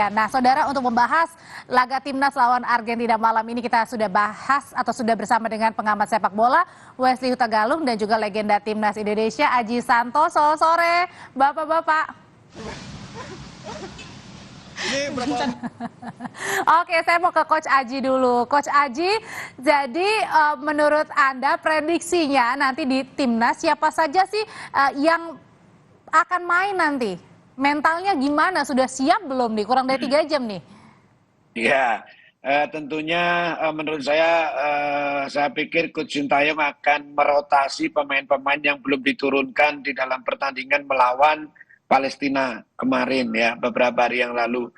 Indonesia. Nah, saudara, untuk membahas laga timnas lawan Argentina malam ini kita sudah bahas atau sudah bersama dengan pengamat sepak bola Wesley Hutagalung dan juga legenda timnas Indonesia Aji Santoso. Sore, bapak-bapak. Ini berapa? Oke, saya mau ke Coach Aji dulu. Coach Aji, jadi menurut Anda prediksinya nanti di timnas siapa saja sih yang akan main nanti? Mentalnya gimana? Sudah siap belum nih? Kurang dari 3 jam nih. Ya, tentunya menurut saya pikir Coach Sintayong akan merotasi pemain-pemain yang belum diturunkan di dalam pertandingan melawan Palestina kemarin ya, beberapa hari yang lalu.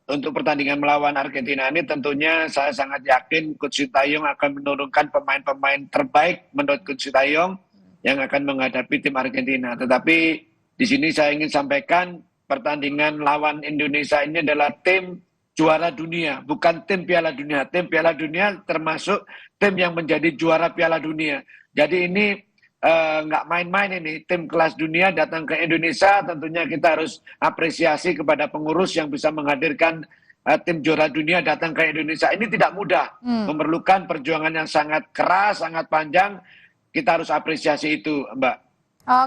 Untuk pertandingan melawan Argentina ini tentunya saya sangat yakin Coach Sintayong akan menurunkan pemain-pemain terbaik menurut Coach Sintayong yang akan menghadapi tim Argentina. Tetapi di sini saya ingin sampaikan pertandingan lawan Indonesia ini adalah tim juara dunia, bukan tim Piala Dunia. Tim Piala Dunia termasuk tim yang menjadi juara Piala Dunia. Jadi ini nggak main-main ini, tim kelas dunia datang ke Indonesia, tentunya kita harus apresiasi kepada pengurus yang bisa menghadirkan tim juara dunia datang ke Indonesia. Ini tidak mudah, memerlukan perjuangan yang sangat keras, sangat panjang, kita harus apresiasi itu, Mbak.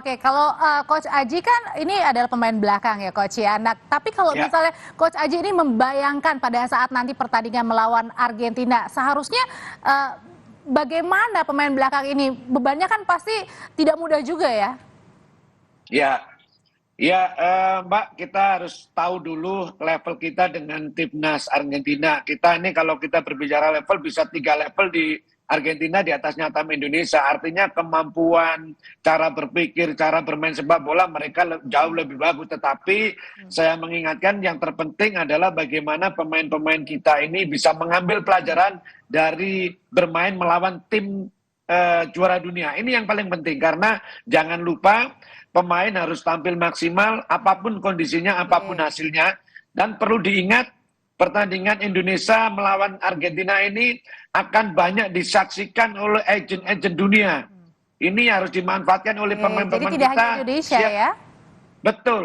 Oke, kalau Coach Aji kan ini adalah pemain belakang ya Coach ya. Nah, tapi kalau misalnya Coach Aji ini membayangkan pada saat nanti pertandingan melawan Argentina, seharusnya bagaimana pemain belakang ini? Bebannya kan pasti tidak mudah juga ya. Ya, Mbak, kita harus tahu dulu level kita dengan timnas Argentina. Kita ini kalau kita berbicara level bisa 3 level di Argentina di atasnya tim Indonesia. Artinya kemampuan, cara berpikir, cara bermain sepak bola mereka jauh lebih bagus. Tetapi saya mengingatkan yang terpenting adalah bagaimana pemain-pemain kita ini bisa mengambil pelajaran dari bermain melawan tim juara dunia. Ini yang paling penting karena jangan lupa pemain harus tampil maksimal apapun kondisinya, apapun hasilnya. Dan perlu diingat pertandingan Indonesia melawan Argentina ini akan banyak disaksikan oleh agen-agen dunia. Ini harus dimanfaatkan oleh pemain-pemain kita. Jadi tidak hanya Indonesia ya? Betul.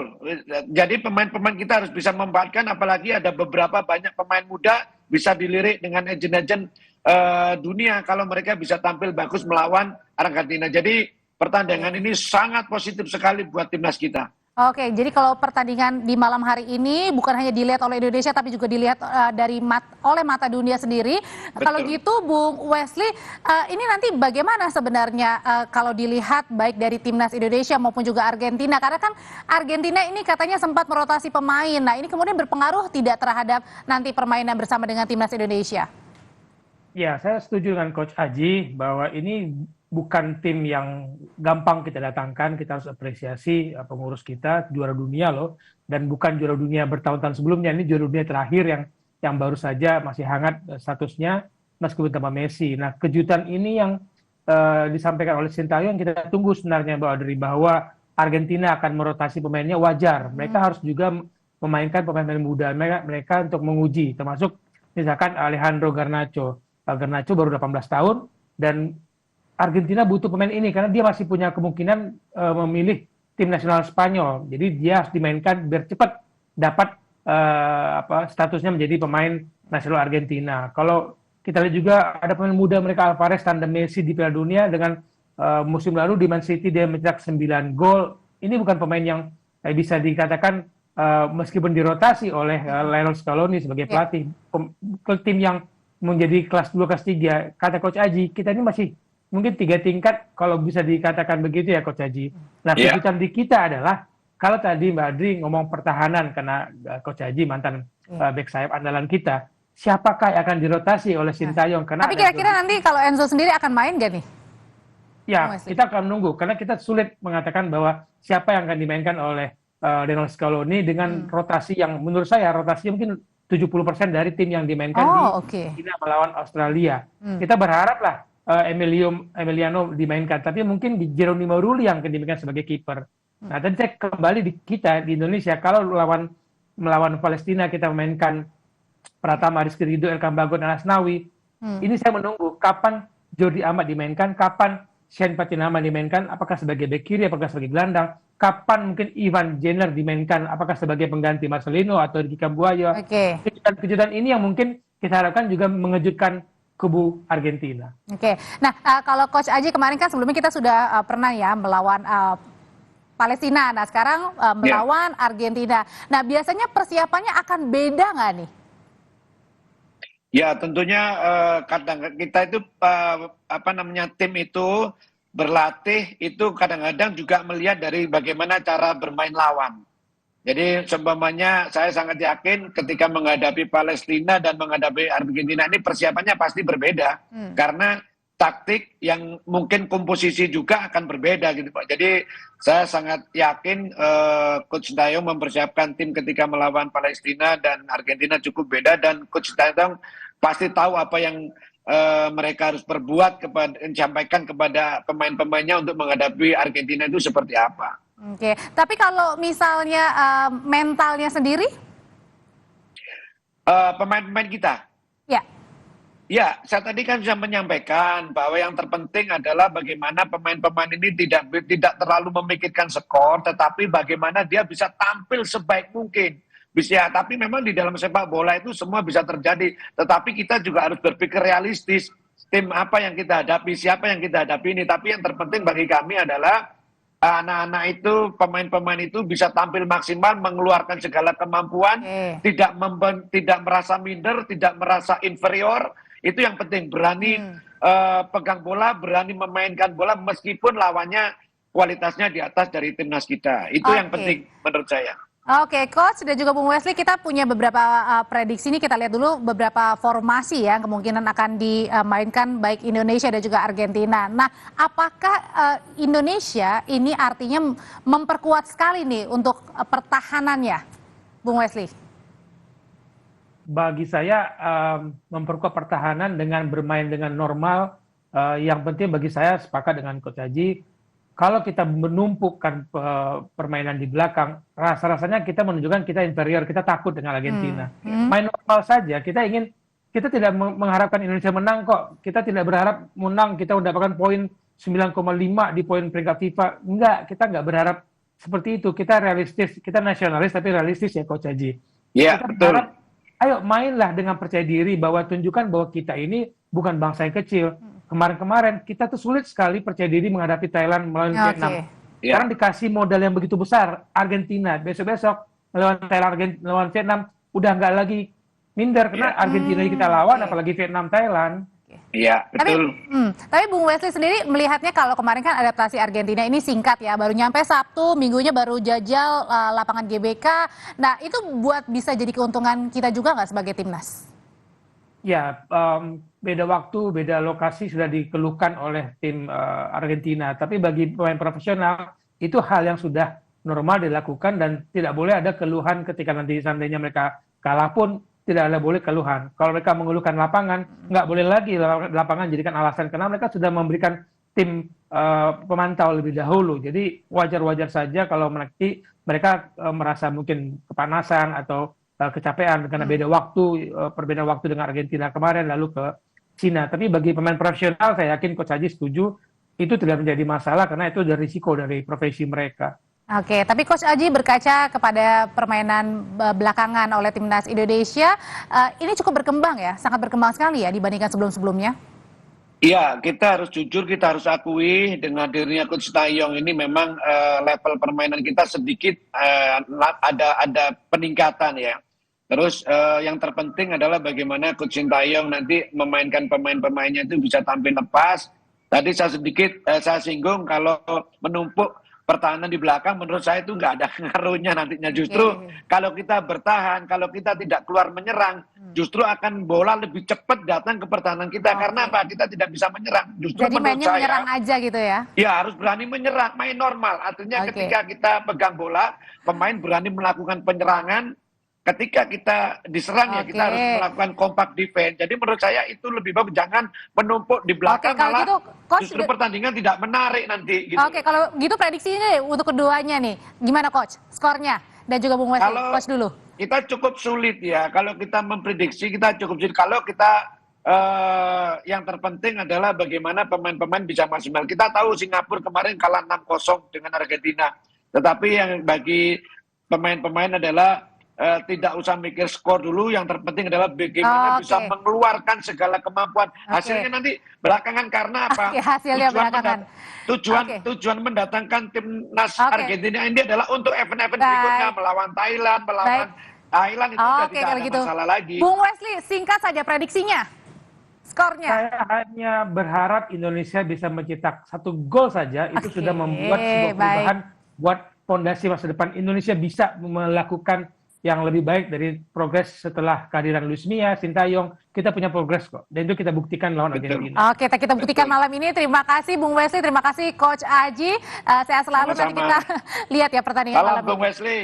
Jadi pemain-pemain kita harus bisa memanfaatkan, apalagi ada beberapa banyak pemain muda bisa dilirik dengan agen-agen dunia kalau mereka bisa tampil bagus melawan Argentina. Jadi pertandingan ini sangat positif sekali buat timnas kita. Oke, jadi kalau pertandingan di malam hari ini bukan hanya dilihat oleh Indonesia tapi juga dilihat oleh mata dunia sendiri. Betul. Kalau gitu Bung Wesley, ini nanti bagaimana sebenarnya kalau dilihat baik dari timnas Indonesia maupun juga Argentina? Karena kan Argentina ini katanya sempat merotasi pemain. Nah, ini kemudian berpengaruh tidak terhadap nanti permainan bersama dengan timnas Indonesia? Ya, saya setuju dengan Coach Aji bahwa ini bukan tim yang gampang kita datangkan, kita harus apresiasi pengurus kita, juara dunia loh, dan bukan juara dunia bertahun-tahun sebelumnya, ini juara dunia terakhir yang baru saja masih hangat statusnya meskipun tanpa Messi. Nah, kejutan ini yang disampaikan oleh Sintayong kita tunggu sebenarnya bahwa Argentina akan merotasi pemainnya wajar. Mereka harus juga memainkan pemain-pemain muda mereka untuk menguji, termasuk misalkan Alejandro Garnacho. Garnacho baru 18 tahun dan Argentina butuh pemain ini karena dia masih punya kemungkinan memilih tim nasional Spanyol. Jadi dia harus dimainkan biar cepat dapat statusnya menjadi pemain nasional Argentina. Kalau kita lihat juga ada pemain muda mereka Alvarez tandem Messi di Piala Dunia dengan musim lalu di Man City dia mencetak 9 gol. Ini bukan pemain yang bisa dikatakan meskipun dirotasi oleh Lionel Scaloni sebagai pelatih tim yang menjadi kelas 2, kelas 3. Kata Coach Aji, kita ini masih mungkin 3 tingkat kalau bisa dikatakan begitu ya Coach Aji. Nah, kejutan di kita adalah kalau tadi Mbak Adri ngomong pertahanan karena Coach Aji mantan back sayap andalan kita, siapakah yang akan dirotasi oleh Sintayong? Tapi kira-kira nanti kalau Enzo sendiri akan main gak nih? Ya, kita akan menunggu karena kita sulit mengatakan bahwa siapa yang akan dimainkan oleh Lionel Scaloni dengan rotasi yang menurut saya rotasinya mungkin 70% dari tim yang dimainkan di China melawan Australia. Kita berharaplah Emiliano dimainkan, tapi mungkin Geronimo Rulli yang akan dimainkan sebagai kiper. Nah, tadi saya kembali di Indonesia, kalau melawan Palestina kita memainkan Pratama Rizky Ridho, Elkan Bagot, dan Asnawi, ini saya menunggu kapan Jordi Amat dimainkan, kapan Shane Patinama dimainkan, apakah sebagai bek kiri, apakah sebagai gelandang, kapan mungkin Ivan Jenner dimainkan, apakah sebagai pengganti Marcelino atau Ricky Cambuaya. Oke. Kejutan-kejutan ini yang mungkin kita harapkan juga mengejutkan kubu Argentina. Oke. Nah, kalau Coach Aji kemarin kan sebelumnya kita sudah pernah ya melawan Palestina. Nah, sekarang melawan Argentina. Nah, biasanya persiapannya akan beda nggak nih? Ya, tentunya kadang kita itu tim itu berlatih itu kadang-kadang juga melihat dari bagaimana cara bermain lawan. Jadi seumpamanya saya sangat yakin ketika menghadapi Palestina dan menghadapi Argentina ini persiapannya pasti berbeda karena taktik yang mungkin komposisi juga akan berbeda gitu Pak. Jadi saya sangat yakin Coach Sintayong mempersiapkan tim ketika melawan Palestina dan Argentina cukup beda dan Coach Sintayong pasti tahu apa yang mereka harus perbuat sampaikan kepada pemain-pemainnya untuk menghadapi Argentina itu seperti apa. Oke, tapi kalau misalnya mentalnya sendiri? Pemain-pemain kita? Ya. Ya, saya tadi kan sudah menyampaikan bahwa yang terpenting adalah bagaimana pemain-pemain ini tidak terlalu memikirkan skor, tetapi bagaimana dia bisa tampil sebaik mungkin. Bisa, tapi memang di dalam sepak bola itu semua bisa terjadi. Tetapi kita juga harus berpikir realistis. Tim apa yang kita hadapi, siapa yang kita hadapi ini. Tapi yang terpenting bagi kami adalah anak-anak itu, pemain-pemain itu bisa tampil maksimal, mengeluarkan segala kemampuan, tidak merasa minder, tidak merasa inferior. Itu yang penting, berani pegang bola, berani memainkan bola meskipun lawannya kualitasnya di atas dari timnas kita. Itu yang penting menurut saya. Oke, Coach dan juga Bung Wesley, kita punya beberapa prediksi nih. Kita lihat dulu beberapa formasi ya kemungkinan akan dimainkan baik Indonesia dan juga Argentina. Nah, apakah Indonesia ini artinya memperkuat sekali nih untuk pertahanannya, Bung Wesley? Bagi saya memperkuat pertahanan dengan bermain dengan normal. Yang penting bagi saya sepakat dengan Coach Aji. Kalau kita menumpukkan permainan di belakang, rasa-rasanya kita menunjukkan kita inferior, kita takut dengan Argentina. Main normal saja, kita tidak mengharapkan Indonesia menang kok. Kita tidak berharap menang, kita mendapatkan poin 9,5 di poin peringkat FIFA. Enggak, kita enggak berharap seperti itu. Kita realistis, kita nasionalis tapi realistis ya Coach Aji. Iya, kita betul. berharap, ayo mainlah dengan percaya diri bahwa tunjukkan bahwa kita ini bukan bangsa yang kecil. Kemarin-kemarin kita tuh sulit sekali percaya diri menghadapi Thailand melawan Vietnam. Sekarang dikasih modal yang begitu besar, Argentina besok-besok melawan Thailand, melawan Vietnam udah nggak lagi minder karena Argentina kita lawan, apalagi Vietnam, Thailand. Iya, betul. Tapi Bung Wesley sendiri melihatnya kalau kemarin kan adaptasi Argentina ini singkat ya, baru nyampe Sabtu, minggunya baru jajal lapangan GBK. Nah, itu buat bisa jadi keuntungan kita juga nggak sebagai timnas? Ya, beda waktu, beda lokasi sudah dikeluhkan oleh tim Argentina. Tapi bagi pemain profesional, itu hal yang sudah normal dilakukan dan tidak boleh ada keluhan ketika nanti seandainya mereka kalah pun tidak ada boleh keluhan. Kalau mereka mengeluhkan lapangan, nggak boleh lagi lapangan jadikan alasan karena mereka sudah memberikan tim pemantau lebih dahulu. Jadi wajar-wajar saja kalau mereka merasa mungkin kepanasan atau kecapean karena beda waktu, perbedaan waktu dengan Argentina kemarin lalu ke Cina. Tapi bagi pemain profesional saya yakin Coach Aji setuju itu tidak menjadi masalah karena itu ada risiko dari profesi mereka. Oke, tapi Coach Aji berkaca kepada permainan belakangan oleh timnas Indonesia, ini cukup berkembang ya, sangat berkembang sekali ya dibandingkan sebelum-sebelumnya. Iya, kita harus jujur, kita harus akui dengan dirinya Coach Sintayong ini memang level permainan kita sedikit ada peningkatan ya. Terus yang terpenting adalah bagaimana Coach Sintayong nanti memainkan pemain-pemainnya itu bisa tampil lepas. Tadi saya singgung kalau menumpuk pertahanan di belakang menurut saya itu nggak ada ngaruhnya nantinya. Justru kalau kita bertahan, kalau kita tidak keluar menyerang, justru akan bola lebih cepat datang ke pertahanan kita. Karena apa? Kita tidak bisa menyerang. Justru jadi mainnya menyerang aja gitu ya? Ya, harus berani menyerang, main normal. Artinya ketika kita pegang bola, pemain berani melakukan penyerangan. Ketika kita diserang ya kita harus melakukan compact defense. Jadi menurut saya itu lebih bagus, jangan menumpuk di belakang malah gitu, justru pertandingan tidak menarik nanti. Gitu. Oke, kalau gitu prediksinya deh untuk keduanya nih, gimana Coach? Skornya dan juga Bung Wesley, Coach dulu. Kita cukup sulit ya, kalau kita memprediksi kita cukup sulit. Kalau kita yang terpenting adalah bagaimana pemain-pemain bisa maksimal. Kita tahu Singapura kemarin kalah 6-0 dengan Argentina. Tetapi yang bagi pemain-pemain adalah tidak usah mikir skor dulu, yang terpenting adalah bagaimana bisa mengeluarkan segala kemampuan. Hasilnya nanti belakangan karena apa? Hasilnya belakangan. Tujuan mendatangkan timnas Argentina ini adalah untuk event-event berikutnya, melawan Thailand, Thailand itu sudah tidak ada masalah lagi. Bung Wesley, singkat saja prediksinya, skornya. Saya hanya berharap Indonesia bisa mencetak 1 gol saja, itu sudah membuat sebuah perubahan buat fondasi masa depan. Indonesia bisa melakukan yang lebih baik dari progres setelah kehadiran Luis Mia, Sintayong. Kita punya progres kok, dan itu kita buktikan lawan Argentina. Oke, kita buktikan malam ini. Terima kasih Bung Wesley, terima kasih Coach Aji. Sehat selalu. Nanti kita lihat ya pertandingan malam ini. Salam Bung Wesley.